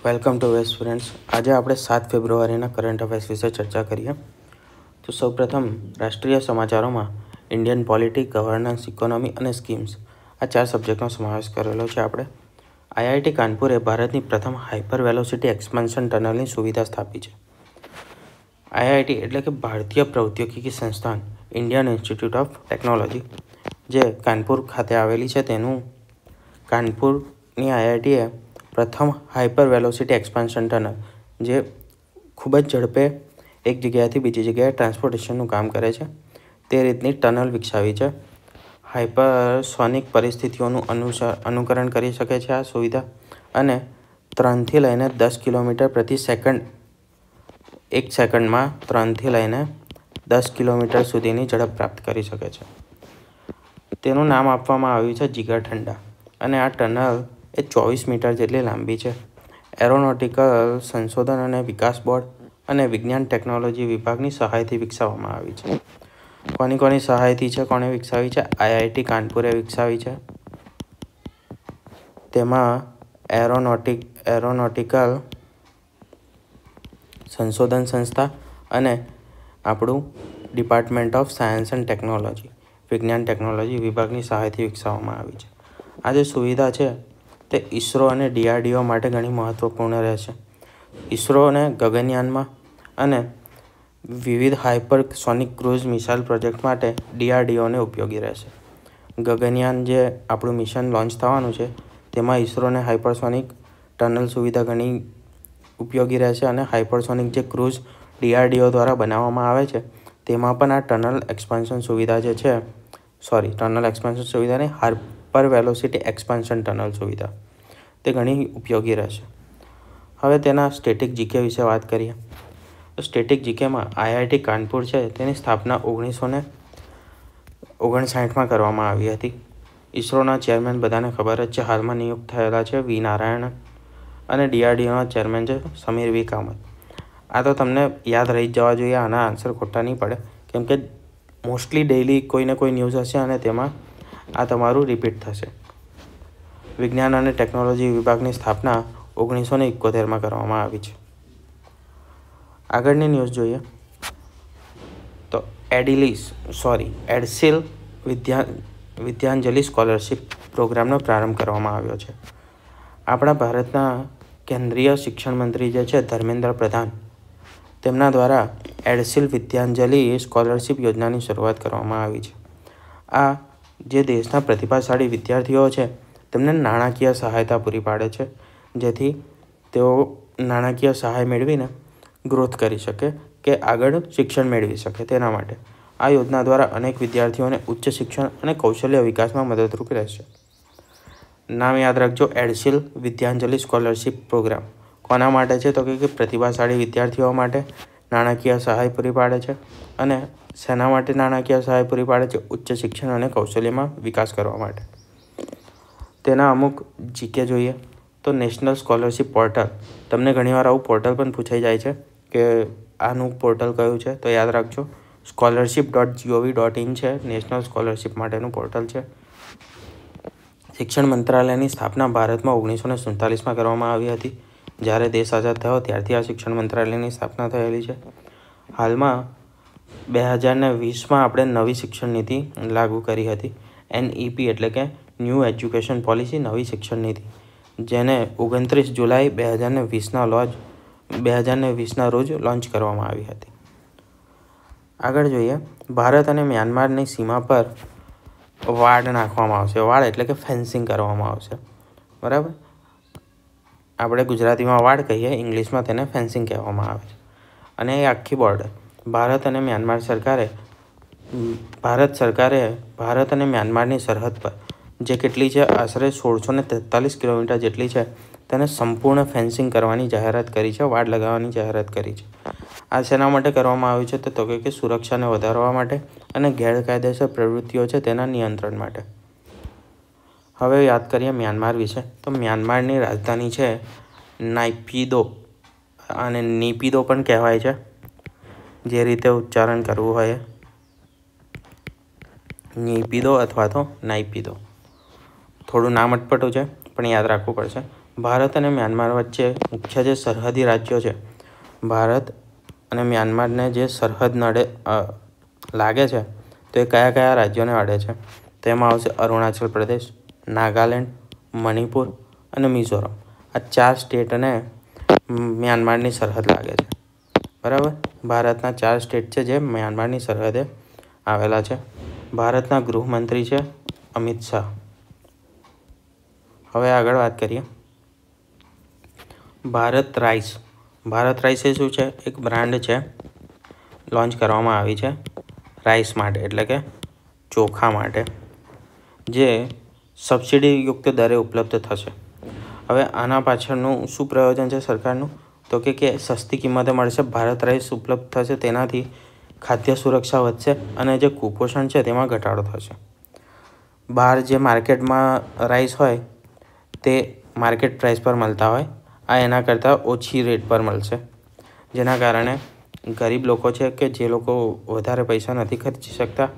Welcome to waste students. આજે આપણે 7 ફેબ્રુઆરીના current affairs વિશે ચર્ચા કરીએ. તો સૌપ્રથમ રાષ્ટ્રીય સમાચારોમાં ઇન્ડિયન પોલિટી, ગવર્નન્સ, ઇકોનોમી અને સ્કીમ્સ આ 4 સબ્જેક્ટનો સમાવેશ કરેલો છે. આપણે આઈઆઈટી કાનપુરે ભારતની પ્રથમ હાઇપર વેલોસિટી એક્સપાન્શન ટનલની સુવિધા સ્થાપી છે. આઈઆઈટી એટલે કે ભારતીય પ્રૌદ્યોગિકી સંસ્થાન ઇન્ડિયન ઇન્સ્ટિટ્યૂટ ઓફ ટેકનોલોજી, જે કાનપુર ખાતે આવેલી છે, તેનું કાનપુરની આઈઆઈટીએ પ્રથમ હાઇપર વેલોસિટી એક્સપાન્શન ટનલ, જે ખૂબ જ ઝડપે એક જગ્યાએથી બીજી જગ્યાએ ટ્રાન્સપોર્ટેશનનું કામ કરે છે, તે રીતની ટનલ વિકસાવી છે. હાઇપરસોનિક પરિસ્થિતિઓનું અનુકરણ કરી શકે છે આ સુવિધા, અને 3થી લઈને 10 કિલોમીટર પ્રતિ સેકન્ડ, એક સેકન્ડમાં 3થી લઈને 10 કિલોમીટર સુધીની ઝડપ પ્રાપ્ત કરી શકે છે. તેનું નામ આપવામાં આવ્યું છે જીગર ઠંડા, અને આ ટનલ એ 24 મીટર જેટલી લાંબી છે. એરોનોટિકલ સંશોધન અને વિકાસ બોર્ડ અને વિજ્ઞાન ટેકનોલોજી વિભાગની સહાયથી વિકસાવવામાં આવી છે. કોની સહાયથી છે, કોણે વિકસાવી છે? આઈઆઈટી કાનપુરે વિકસાવી છે. તેમાં એરોનોટિકલ સંશોધન સંસ્થા અને આપણું department of science and technology, વિજ્ઞાન ટેકનોલોજી વિભાગની સહાયથી વિકસાવવામાં આવી છે. આ જે સુવિધા છે તે ઇસરો અને ડીઆરડીઓ માટે ઘણી મહત્ત્વપૂર્ણ રહેશે. ઇસરોને ગગનયાનમાં અને વિવિધ હાઇપરસોનિક ક્રૂઝ મિસાઇલ પ્રોજેક્ટ માટે ડીઆરડીઓને ઉપયોગી રહેશે. ગગનયાન જે આપણું મિશન લોન્ચ થવાનું છે, તેમાં ઇસરોને હાઇપરસોનિક ટનલ સુવિધા ઘણી ઉપયોગી રહેશે, અને હાઇપરસોનિક જે ક્રૂઝ ડીઆરડીઓ દ્વારા બનાવવામાં આવે છે, તેમાં પણ આ ટનલ એક્સપાન્શન સુવિધા જે છે, ટનલ એક્સપાન્શન સુવિધાની હાઇપર વેલોસિટી એક્સપાન્શન ટનલ સુવિધા તે ઘણી ઉપયોગી રહેશે. હવે તેના સ્ટેટિક જીકે વિશે વાત કરીએ. તો સ્ટેટિક જીકેમાં આઈઆઈટી કાનપુર છે, તેની સ્થાપના 1959માં કરવામાં આવી હતી. ઇસરોના ચેરમેન બધાને ખબર જ છે, હાલમાં નિયુક્ત થયેલા છે વી નારાયણન, અને ડીઆરડીઓના ચેરમેન છે સમીર વી કામત. આ તો તમને યાદ રહી જ જવા જોઈએ, આના આન્સર ખોટા નહીં પડે, કેમ કે મોસ્ટલી ડેઇલી કોઈ ને કોઈ ન્યૂઝ હશે અને તેમાં આ તમારું રિપીટ થશે. વિજ્ઞાન અને ટેકનોલોજી વિભાગની સ્થાપના 1971માં કરવામાં આવી છે. આગળની ન્યૂઝ જોઈએ તો એડસિલ વિદ્યાંજલિ સ્કોલરશિપ પ્રોગ્રામનો પ્રારંભ કરવામાં આવ્યો છે. આપણા ભારતના કેન્દ્રીય શિક્ષણ મંત્રી જે છે ધર્મેન્દ્ર પ્રધાન, તેમના દ્વારા એડસિલ વિદ્યાંજલિ સ્કોલરશિપ યોજનાની શરૂઆત કરવામાં આવી છે. આ જે દેશના પ્રતિભાશાળી વિદ્યાર્થીઓ છે, તેમને નાણાકીય સહાયતા પૂરી પાડે છે, જેથી તેઓ નાણાકીય સહાય મેળવીને ગ્રોથ કરી શકે, કે આગળ શિક્ષણ મેળવી શકે. તેના માટે આ યોજના દ્વારા અનેક વિદ્યાર્થીઓને ઉચ્ચ શિક્ષણ અને કૌશલ્ય વિકાસમાં મદદરૂપ રહેશે. નામ યાદ રાખજો, એડસિલ વિદ્યાંજલિ સ્કોલરશિપ પ્રોગ્રામ કોના માટે છે? તો કે પ્રતિભાશાળી વિદ્યાર્થીઓ માટે નાણાકીય સહાય પૂરી પાડે છે. અને શેના માટે નાણાકીય સહાય પૂરી પાડે છે? ઉચ્ચ શિક્ષણ અને કૌશલ્યમાં વિકાસ કરવા માટે. તેના અમુક જીકે જોઈએ તો નેશનલ સ્કોલરશિપ પોર્ટલ, તમને ઘણીવાર આવું પોર્ટલ પણ પૂછાઈ જાય છે કે આનું પોર્ટલ કયું છે, તો યાદ રાખજો scholarship.gov.in છે, નેશનલ સ્કોલરશિપ માટેનું પોર્ટલ છે. શિક્ષણ મંત્રાલયની સ્થાપના ભારતમાં 1947માં કરવામાં આવી હતી. જ્યારે દેશ આઝાદ થયો ત્યારથી આ શિક્ષણ મંત્રાલયની સ્થાપના થયેલી છે. હાલમાં 2020માં આપણે નવી શિક્ષણ નીતિ લાગુ કરી હતી, NEP એટલે કે ન્યૂ એજ્યુકેશન પોલિસી, નવી શિક્ષણ નીતિ, જેને 29 જુલાઈ 2020ના રોજ લોન્ચ કરવામાં આવી હતી. આગળ જોઈએ, ભારત અને મ્યાનમારની સીમા પર વાડ નાખવામાં આવશે. વાડ એટલે કે ફેન્સિંગ કરવામાં આવશે, બરાબર. આપણે ગુજરાતીમાં વાડ કહીએ, ઇંગ્લિશમાં તેને ફેન્સિંગ કહેવામાં આવે છે. અને એ આખી બોર્ડર ભારત અને મ્યાનમારની સરહદ પર જે કેટલી છે, આશરે 1643 કિલોમીટર જેટલી છે, તેને સંપૂર્ણ ફેન્સિંગ કરવાની જાહેરાત કરી છે, વાડ લગાવવાની જાહેરાત કરી છે. આ શેના માટે કરવામાં આવ્યું છે? તો કે સુરક્ષાને વધારવા માટે અને ગેરકાયદેસર પ્રવૃત્તિઓ છે તેના નિયંત્રણ માટે. હવે યાદ કરીએ મ્યાનમાર વિશે. તો મ્યાનમારની રાજધાની છે નાયપીદો, અને નીપીદો પણ કહેવાય છે, જે રીતે ઉચ્ચારણ કરવું હોય, નીપીદો અથવા તો નાયપીદો. થોડું નામ અટપટું છે, પણ યાદ રાખવું પડશે. ભારત અને મ્યાનમાર વચ્ચે મુખ્ય જે સરહદી રાજ્યો છે, ભારત અને મ્યાનમારને જે સરહદ લાગે છે, તો એ કયા કયા રાજ્યોને અડે છે? તેમાં આવશે અરુણાચલ પ્રદેશ, નાગાલેન્ડ, મણિપુર અને મિઝોરમ. આ 4 સ્ટેટને મ્યાનમારની સરહદ લાગે છે. બરાબર, ભારતના 4 સ્ટેટ છે જે મ્યાનમારની સરહદે આવેલા છે. ભારતના ગૃહમંત્રી છે અમિત શાહ. હવે આગળ વાત કરીએ ભારત રાઈસ. ભારત રાઈસ એ શું છે? એક બ્રાન્ડ છે, લોન્ચ કરવામાં આવી છે રાઈસ માટે, એટલે કે ચોખા માટે, જે સબસિડીયુક્ત દરે ઉપલબ્ધ થશે. હવે આના પાછળનું શું પ્રયોજન છે સરકારનું? તો કે સસ્તી કિંમતે મળશે, ભારત રાઈસ ઉપલબ્ધ થશે, તેનાથી ખાદ્ય સુરક્ષા વધશે અને જે કુપોષણ છે તેમાં ઘટાડો થશે. બહાર જે માર્કેટમાં રાઈસ હોય તે માર્કેટ પ્રાઇસ પર મળતા હોય, આ એના કરતાં ઓછી રેટ પર મળશે, જેના કારણે ગરીબ લોકો છે કે જે લોકો વધારે પૈસા નથી ખર્ચી શકતા,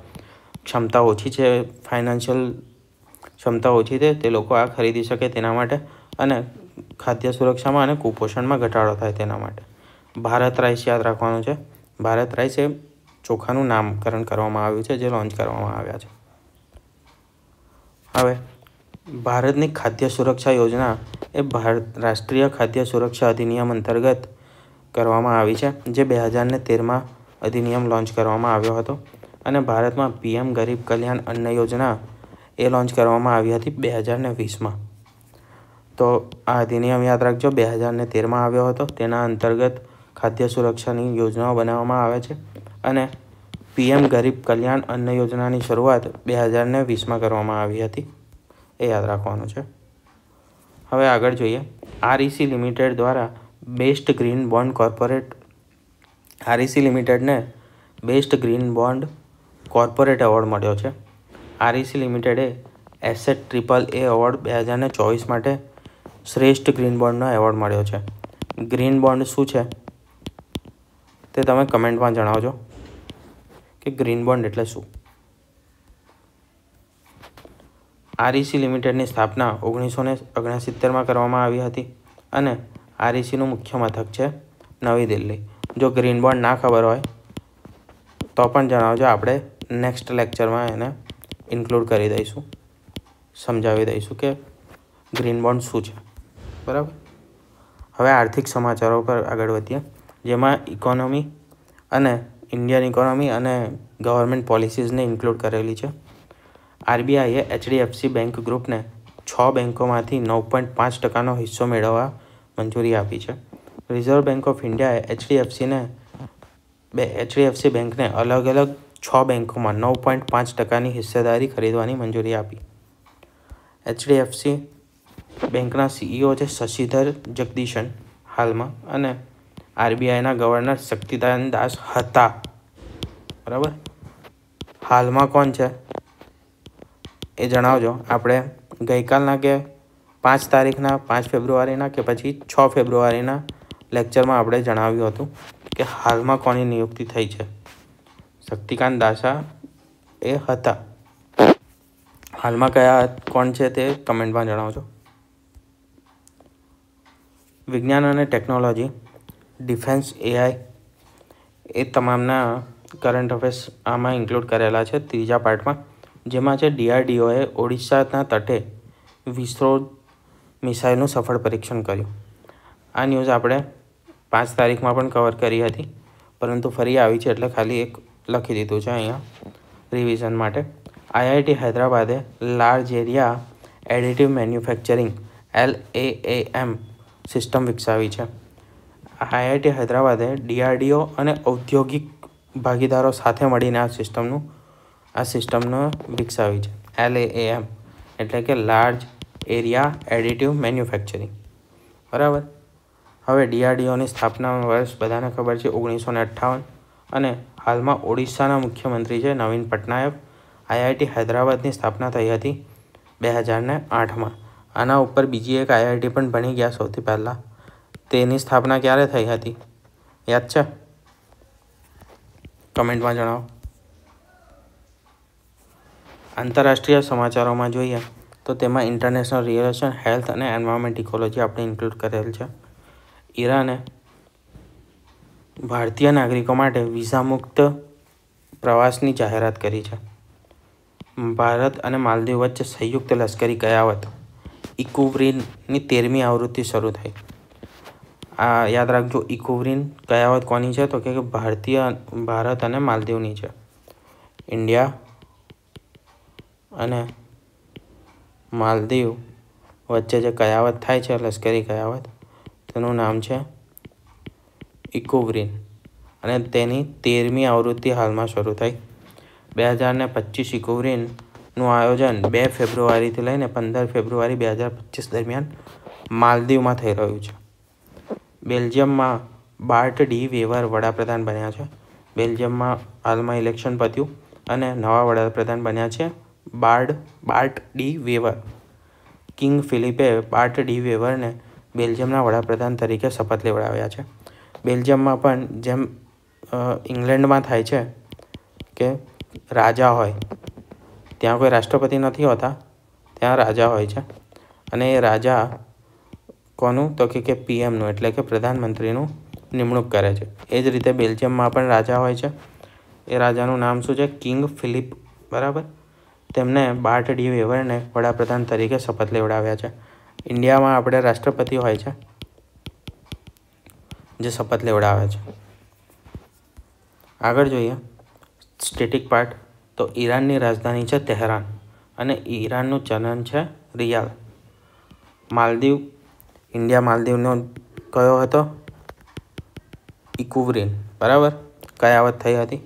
ક્ષમતા ઓછી છે, ફાઇનાન્શિયલ ક્ષમતા ઓછી છે, તે લોકો આ ખરીદી શકે તેના માટે, અને ખાદ્ય સુરક્ષામાં અને કુપોષણમાં ઘટાડો થાય તેના માટે ભારત રાઈસ યાદ રાખવાનું છે. ભારત રાઈસ એ ચોખાનું નામકરણ કરવામાં આવ્યું છે, જે લોન્ચ કરવામાં આવ્યા છે. હવે ભારતની ખાદ્ય સુરક્ષા યોજના એ રાષ્ટ્રીય ખાદ્ય સુરક્ષા અધિનિયમ અંતર્ગત કરવામાં આવી છે, જે 2013માં અધિનિયમ લોન્ચ કરવામાં આવ્યો હતો. અને ભારતમાં PM ગરીબ કલ્યાણ અન્ન યોજના એ લોન્ચ કરવામાં આવી હતી 2020માં. તો આ અધિનિયમ યાદ રાખજો, 2013માં આવ્યો હતો. તેના અંતર્ગત ખાદ્ય સુરક્ષાની યોજનાઓ બનાવવામાં આવે છે, અને PM ગરીબ કલ્યાણ અન્ન યોજનાની શરૂઆત 2020માં કરવામાં આવી હતી, એ યાદ રાખવાનું છે. હવે આગળ જોઈએ, REC લિમિટેડ દ્વારા બેસ્ટ ગ્રીન બોન્ડ REC લિમિટેડને best green bond corporate award મળ્યો છે. REC લિમિટેડે એસેટ AAA એવોર્ડ 2024 માટે શ્રેષ્ઠ ગ્રીન બોન્ડનો એવોર્ડ મળ્યો છે. ગ્રીન બોન્ડ શું છે તે તમે કમેન્ટમાં જણાવજો કે ગ્રીન બોન્ડ એટલે શું. REC લિમિટેડની સ્થાપના 1969માં કરવામાં આવી હતી, અને RECનું મુખ્ય મથક છે નવી દિલ્હી. જો ગ્રીન બોન્ડ ના ખબર હોય તો પણ જણાવજો, આપણે નેક્સ્ટ લેક્ચરમાં એને ઇન્ક્લુડ કરી દઈશું, સમજાવી દઈશું કે ગ્રીન બોન્ડ શું છે. બરાબર. હવે આર્થિક સમાચારો પર આગળ વધીએ, જેમાં ઇકોનોમી અને ઇન્ડિયન ઇકોનોમી અને ગવર્મેન્ટ પોલિસીઝને ઇન્ક્લુડ કરેલી છે. RBIએ HDFC બેંક ગ્રુપને 6 બેંકોમાંથી 9.5% હિસ્સો મેળવવા મંજૂરી આપી છે. રિઝર્વ બેંક ઓફ ઇન્ડિયાએ HDFC બેંકને અલગ અલગ 6 બેંકોમાં 9.5%ની હિસ્સેદારી ખરીદવાની મંજૂરી આપી. HDFC બેંકના CEO છે શશિધર જગદીશન હાલમાં, અને RBIના ગવર્નર શક્તિકાંત દાસ હતા. બરાબર, હાલમાં કોણ છે એ જણાવજો. આપણે ગઈકાલના કે 5 તારીખના, 5 ફેબ્રુઆરીના કે પછી 6 ફેબ્રુઆરીના લેક્ચરમાં આપણે જણાવ્યું હતું કે હાલમાં કોની નિયુક્તિ થઈ છે. શક્તિકાંત દાસા એ હતા. હાલમાં કોણ છે તે કમેન્ટમાં જણાવજો. વિજ્ઞાન અને ટેકનોલોજી, ડિફેન્સ, AI એ તમામના કરંટ અફેર્સ આમાં ઇન્ક્લુડ કરેલા છે ત્રીજા પાર્ટમાં, જેમાં છે DRDOએ ઓડિશાના તટે વિસ્ફોટ મિસાઇલનું સફળ પરીક્ષણ કર્યું. આ ન્યૂઝ આપણે 5 તારીખમાં પણ કવર કરી હતી, પરંતુ ફરી આવી છે એટલે ખાલી એક લખી દીધું છે અહીંયા રિવિઝન માટે. IIT હૈદરાબાદે large area additive manufacturing LAAM system વિકસાવી છે. IIT હૈદરાબાદે DRDO અને ઔદ્યોગિક ભાગીદારો સાથે મળીને આ સિસ્ટમને વિકસાવી છે. LAAM એટલે કે લાર્જ એરિયા એડિટિવ મેન્યુફેક્ચરિંગ. બરાબર. હવે DRDOની સ્થાપનાનું વર્ષ બધાને ખબર છે 1958, અને હાલમાં ઓડિશાના મુખ્યમંત્રી છે નવીન પટનાયક. IIT હૈદરાબાદની સ્થાપના થઈ હતી 2008માં. આના ઉપર બીજી એક IIT પણ બની ગયા સૌથી પહેલાં. તેની સ્થાપના ક્યારે થઈ હતી યાદ છે? કમેન્ટમાં જણાવો. આંતરરાષ્ટ્રીય સમાચારોમાં જોઈએ તો તેમાં ઇન્ટરનેશનલ રિલેશન, હેલ્થ અને એન્વાયરમેન્ટ ઇકોલોજી આપણે ઇન્ક્લુડ કરેલ છે. ઈરાને ભારતીય નાગરિકો માટે વિઝા મુક્ત પ્રવાસની જાહેરાત કરી છે. ભારત અને માલદીવ વચ્ચે સંયુક્ત લશ્કરી કયાવત ઇકુવરીનની 13મી આવૃત્તિ શરૂ થઈ. આ યાદ રાખજો, ઇકુવરીન કયાવત કોની છે? તો કે ભારત અને માલદીવની છે. ઇન્ડિયા અને માલદીવ વચ્ચે જે કયાવત થાય છે, લશ્કરી કયાવત, તેનું નામ છે ઇકુવરીન અને તેની 13મી આવૃત્તિ હાલમાં શરૂ થઈ. 2025 ઇકુવરીનનું આયોજન 2 ફેબ્રુઆરીથી લઈને 15 ફેબ્રુઆરી 2025 દરમિયાન માલદીવમાં થઈ રહ્યું છે. બેલ્જિયમમાં બાર્ટ ડી વેવર વડાપ્રધાન બન્યા છે. બેલ્જિયમમાં હાલમાં ઇલેક્શન પત્યું અને નવા વડાપ્રધાન બન્યા છે બાર્ટ ડી વેવર. કિંગ ફિલિપે બાર્ટ ડી વેવરને બેલ્જિયમના વડાપ્રધાન તરીકે શપથ લેવડાવ્યા છે. બેલ્જિયમમાં પણ જેમ ઇંગ્લેન્ડમાં થાય છે કે રાજા હોય, ત્યાં કોઈ રાષ્ટ્રપતિ નથી હોતા, ત્યાં રાજા હોય છે અને એ રાજા કોનું? તો કે પીએમનું એટલે કે પ્રધાનમંત્રીનું નિમણૂક કરે છે. એ જ રીતે બેલ્જિયમમાં પણ રાજા હોય છે. એ રાજાનું નામ શું છે? King Philip. બરાબર. તેમને બાર્ટ ડી વેવરને વડાપ્રધાન તરીકે શપથ લેવડાવ્યા છે. ઇન્ડિયામાં આપણે રાષ્ટ્રપતિ હોય છે જે શપથ લેવડાવે છે. આગળ જોઈએ સ્ટેટિક પાર્ટ. તો ઈરાનની રાજધાની છે તહેરાન અને ઈરાનનું ચલણ છે રિયાલ. માલદીવ, ઇન્ડિયા માલદીવનો કયો હતો? ઇકુવરીન. બરાબર. કયાવત થઈ હતી,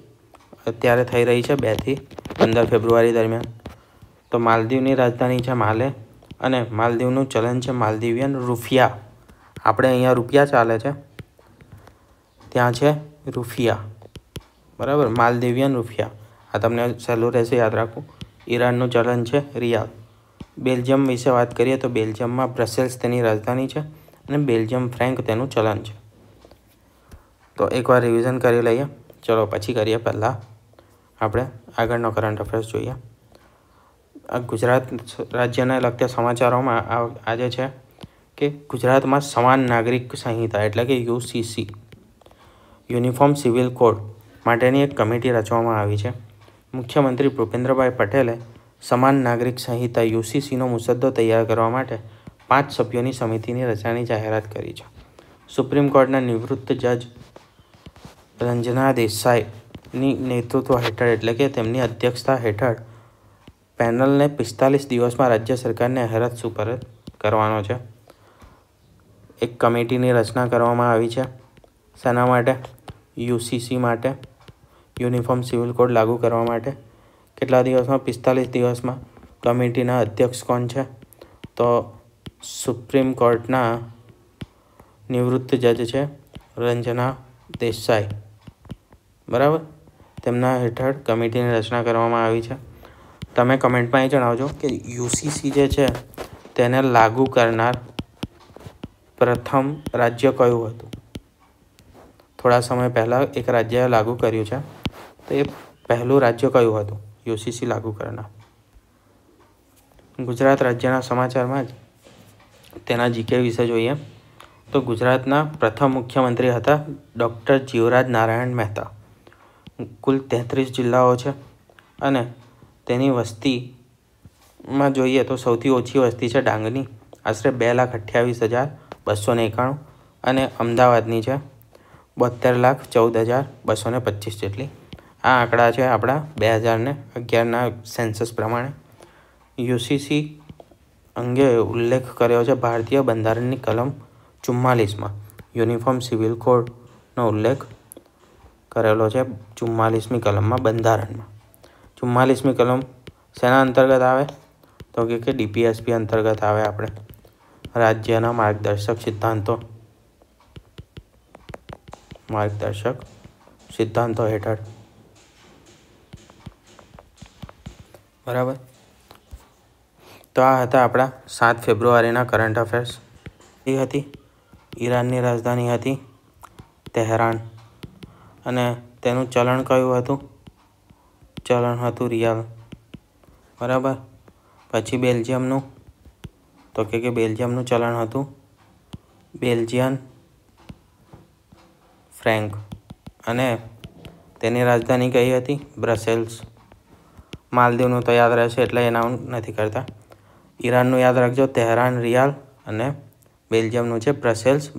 અત્યારે થઈ રહી છે 2 થી 15 ફેબ્રુઆરી દરમિયાન. તો માલદીવની રાજધાની છે માલે અને માલદીવનું ચલણ છે માલદીવિયન રૂપિયા. આપણે અહીંયા રૂપિયા ચાલે છે, ત્યાં છે રૂપિયા. બરાબર. માલદીવિયન રૂપિયા. આ તમને સહેલું રહેશે યાદ રાખવું. ઈરાનનું ચલણ છે રિયાલ. બેલ્જિયમ વિશે વાત કરીએ તો બેલ્જિયમમાં બ્રસેલ્સ તેની રાજધાની છે અને બેલ્જિયમ ફ્રેન્ક તેનું ચલણ છે. તો એકવાર રિવિઝન કરી લઈએ. ચલો પછી કરીએ. પહેલાં આપણે આગળનો કરંટ અફેર્સ જોઈએ. આ ગુજરાત રાજ્યને લગતા સમાચારોમાં આજે છે કે ગુજરાતમાં સમાન નાગરિક સંહિતા એટલે કે યુસીસી, યુનિફોર્મ સિવિલ કોડ માટેની એક કમિટી રચવામાં આવી છે. મુખ્યમંત્રી ભૂપેન્દ્રભાઈ પટેલે સમાન નાગરિક સંહિતા યુસીસીનો મુસદ્દો તૈયાર કરવા માટે 5 સભ્યોની સમિતિની રચનાની જાહેરાત કરી છે. સુપ્રીમ કોર્ટના નિવૃત્ત જજ રંજના દેસાઈની નેતૃત્વ હેઠળ એટલે કે તેમની અધ્યક્ષતા હેઠળ પેનલને 45 દિવસમાં રાજ્ય સરકારને અહેવાલ સુપરત કરવાનો છે. એક કમિટીની રચના કરવામાં આવી છે. શેના માટે? યુસીસી માટે, યુનિફોર્મ સિવિલ કોડ લાગુ કરવા માટે. કેટલા દિવસમાં? 45 દિવસમાં. કમિટીના અધ્યક્ષ કોણ છે? તો સુપ્રીમ કોર્ટના નિવૃત્ત જજ છે રંજના દેસાઈ. બરાબર. તેમના હેઠળ કમિટીની રચના કરવામાં આવી છે. તમે કમેન્ટમાં એ જણાવજો કે યુસીસી જે છે તેને લાગુ કરનાર પ્રથમ રાજ્ય કયું હતું. થોડા સમય પહેલાં એક રાજ્યએ લાગુ કર્યું છે, તો એ પહેલું રાજ્ય કયું હતું યુસીસી લાગુ કરનાર? ગુજરાત રાજ્યના સમાચારમાં જ તેના જીકે વિશે જોઈએ તો ગુજરાતના પ્રથમ મુખ્યમંત્રી હતા ડૉક્ટર જીવરાજ નારાયણ મહેતા. કુલ 33 જિલ્લાઓ છે અને તેની વસ્તીમાં જોઈએ તો સૌથી ઓછી વસ્તી છે ડાંગની, આશરે 2,28,291 અને અમદાવાદની છે 72,14,225 જેટલી. આ આંકડા છે આપણા 2011ના સેન્સસ પ્રમાણે. યુસીસી અંગે ઉલ્લેખ કર્યો છે ભારતીય બંધારણની કલમ 44માં. યુનિફોર્મ સિવિલ કોડનો ઉલ્લેખ કરેલો છે 44મી કલમમાં બંધારણમાં. 44મી કલમ શેના અંતર્ગત આવે? તો કે ડીપીએસપી અંતર્ગત આવે. આપણે રાજ્યના માર્ગદર્શક સિદ્ધાંતો હેઠળ. બરાબર. તો આ હતા આપણા 7 ફેબ્રુઆરીના કરંટ અફેર્સ. એ હતી ઈરાનની રાજધાની હતી તહેરાન અને તેનું ચલણ કયું હતું? ચલણ હતું રિયાલ. બરાબર. પછી બેલ્જિયમનું, તો કે બેલ્જિયમનું ચલણ હતું બેલ્જિયન ફ્રેન્ક અને તેની રાજધાની કઈ હતી? બ્રસેલ્સ. માલદીવનું તો યાદ રહેશે એટલે એ નામ નથી કરતા. ઈરાનનું યાદ રાખજો, તેહરાન રિયાલ, અને બેલ્જિયમનું છે બ્રસેલ્સ.